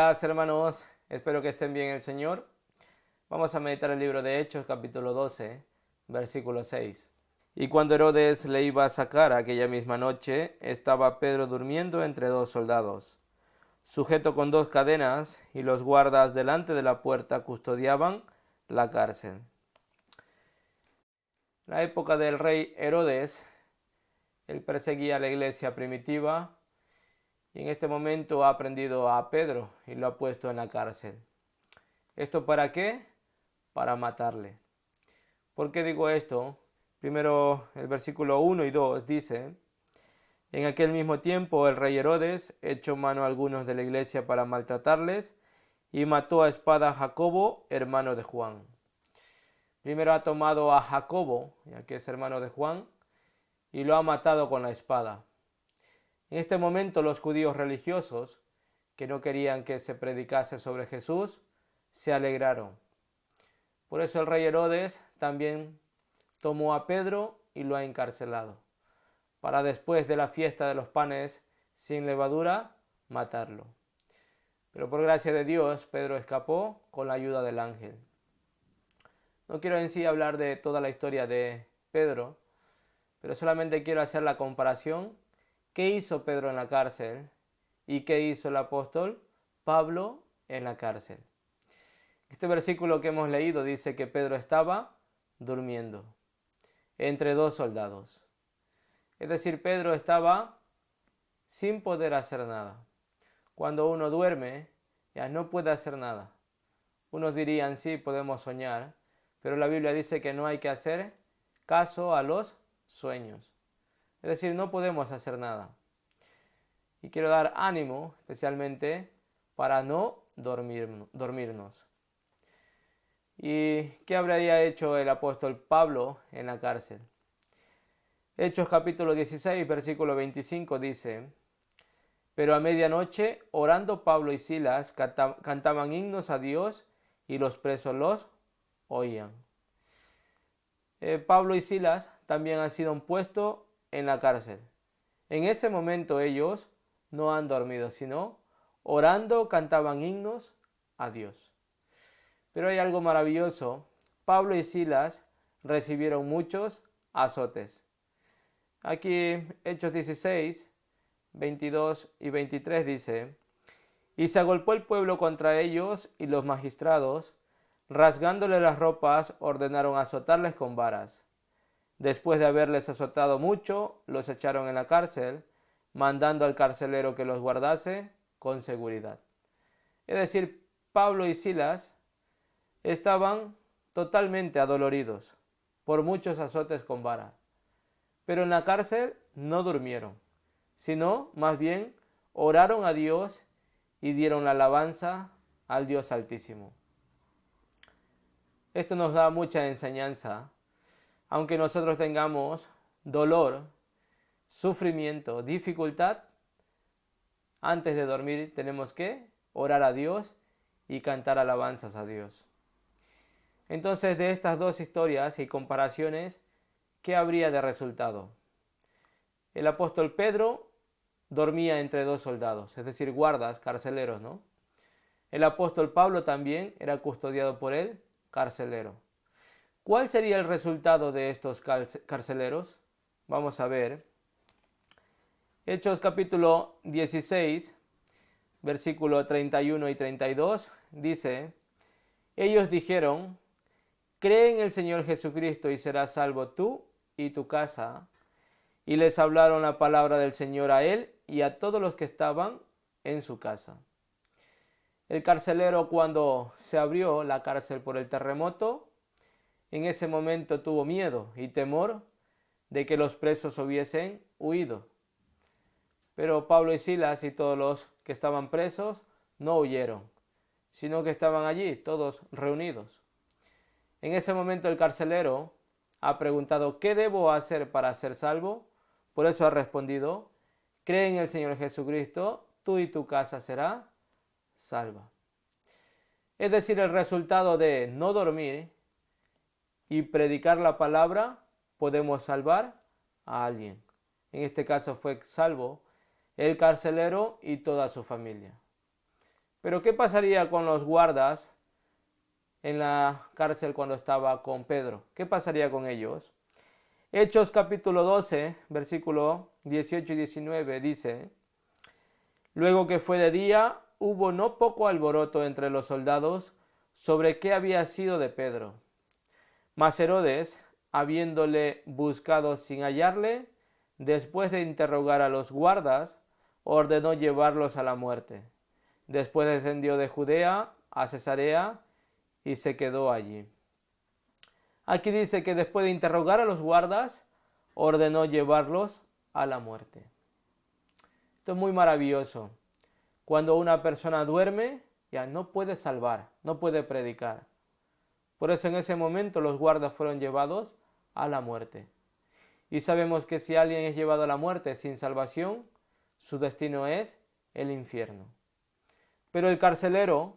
días, hermanos. Espero que estén bien en el Señor. Vamos a meditar el libro de Hechos, capítulo 12, versículo 6. Y cuando Herodes le iba a sacar aquella misma noche, estaba Pedro durmiendo entre dos soldados, sujeto con dos cadenas, y los guardas delante de la puerta custodiaban la cárcel. En la época del rey Herodes, él perseguía a la iglesia primitiva, y en este momento ha prendido a Pedro y lo ha puesto en la cárcel. ¿Esto para qué? Para matarle. ¿Por qué digo esto? Primero el versículo 1 y 2 dice: en aquel mismo tiempo el rey Herodes echó mano a algunos de la iglesia para maltratarles y mató a espada a Jacobo, hermano de Juan. Primero ha tomado a Jacobo, ya que es hermano de Juan, y lo ha matado con la espada. En este momento los judíos religiosos, que no querían que se predicase sobre Jesús, se alegraron. Por eso el rey Herodes también tomó a Pedro y lo ha encarcelado, para después de la fiesta de los panes sin levadura, matarlo. Pero por gracia de Dios, Pedro escapó con la ayuda del ángel. No quiero en sí hablar de toda la historia de Pedro, pero solamente quiero hacer la comparación. ¿Qué hizo Pedro en la cárcel? ¿Y qué hizo el apóstol Pablo en la cárcel? Este versículo que hemos leído dice que Pedro estaba durmiendo entre dos soldados. Es decir, Pedro estaba sin poder hacer nada. Cuando uno duerme, ya no puede hacer nada. Unos dirían, sí, podemos soñar, pero la Biblia dice que no hay que hacer caso a los sueños. Es decir, no podemos hacer nada. Y quiero dar ánimo, especialmente, para no dormirnos. ¿Y qué habría hecho el apóstol Pablo en la cárcel? Hechos capítulo 16, versículo 25 dice: pero a medianoche, orando Pablo y Silas, cantaban himnos a Dios y los presos los oían. Pablo y Silas también han sido puestos en la cárcel. En ese momento ellos no han dormido, sino orando cantaban himnos a Dios. Pero hay algo maravilloso. Pablo y Silas recibieron muchos azotes. Aquí Hechos 16, 22 y 23 dice: y se agolpó el pueblo contra ellos, y los magistrados, rasgándole las ropas, ordenaron azotarles con varas. Después de haberles azotado mucho, los echaron en la cárcel, mandando al carcelero que los guardase con seguridad. Es decir, Pablo y Silas estaban totalmente adoloridos por muchos azotes con vara, pero en la cárcel no durmieron, sino más bien oraron a Dios y dieron la alabanza al Dios Altísimo. Esto nos da mucha enseñanza. Aunque nosotros tengamos dolor, sufrimiento, dificultad, antes de dormir tenemos que orar a Dios y cantar alabanzas a Dios. Entonces, de estas dos historias y comparaciones, ¿qué habría de resultado? El apóstol Pedro dormía entre dos soldados, es decir, guardas, carceleros, ¿no? El apóstol Pablo también era custodiado por el carcelero. ¿Cuál sería el resultado de estos carceleros? Vamos a ver. Hechos capítulo 16, versículo 31 y 32, dice: ellos dijeron: cree en el Señor Jesucristo y serás salvo tú y tu casa. Y les hablaron la palabra del Señor a él y a todos los que estaban en su casa. El carcelero, cuando se abrió la cárcel por el terremoto, en ese momento tuvo miedo y temor de que los presos hubiesen huido. Pero Pablo y Silas y todos los que estaban presos no huyeron, sino que estaban allí todos reunidos. En ese momento el carcelero ha preguntado: ¿qué debo hacer para ser salvo? Por eso ha respondido: cree en el Señor Jesucristo, tú y tu casa será salva. Es decir, el resultado de no dormir y predicar la palabra, podemos salvar a alguien. En este caso fue salvo el carcelero y toda su familia. Pero ¿qué pasaría con los guardas en la cárcel cuando estaba con Pedro? ¿Qué pasaría con ellos? Hechos capítulo 12, versículo 18 y 19 dice: Luego que fue de día, hubo no poco alboroto entre los soldados sobre qué había sido de Pedro. Mas Herodes, habiéndole buscado sin hallarle, después de interrogar a los guardas, ordenó llevarlos a la muerte. Después descendió de Judea a Cesarea y se quedó allí. Aquí dice que después de interrogar a los guardas, ordenó llevarlos a la muerte. Esto es muy maravilloso. Cuando una persona duerme, ya no puede salvar, no puede predicar. Por eso en ese momento los guardas fueron llevados a la muerte. Y sabemos que si alguien es llevado a la muerte sin salvación, su destino es el infierno. Pero el carcelero,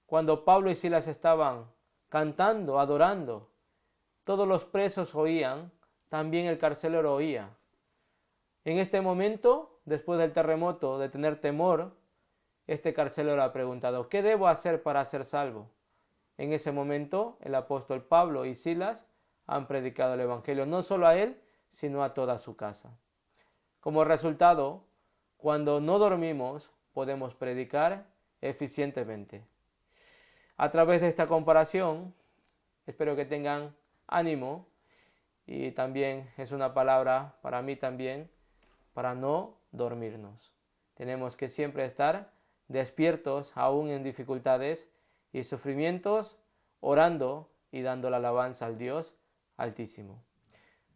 cuando Pablo y Silas estaban cantando, adorando, todos los presos oían, también el carcelero oía. En este momento, después del terremoto, de tener temor, este carcelero ha preguntado: ¿qué debo hacer para ser salvo? En ese momento, el apóstol Pablo y Silas han predicado el evangelio, no solo a él, sino a toda su casa. Como resultado, cuando no dormimos, podemos predicar eficientemente. A través de esta comparación, espero que tengan ánimo, y también es una palabra para mí también, para no dormirnos. Tenemos que siempre estar despiertos, aún en dificultades y sufrimientos, orando y dando la alabanza al Dios Altísimo.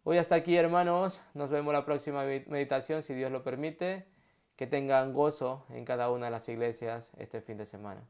Hoy hasta aquí, hermanos. Nos vemos la próxima meditación, si Dios lo permite. Que tengan gozo en cada una de las iglesias este fin de semana.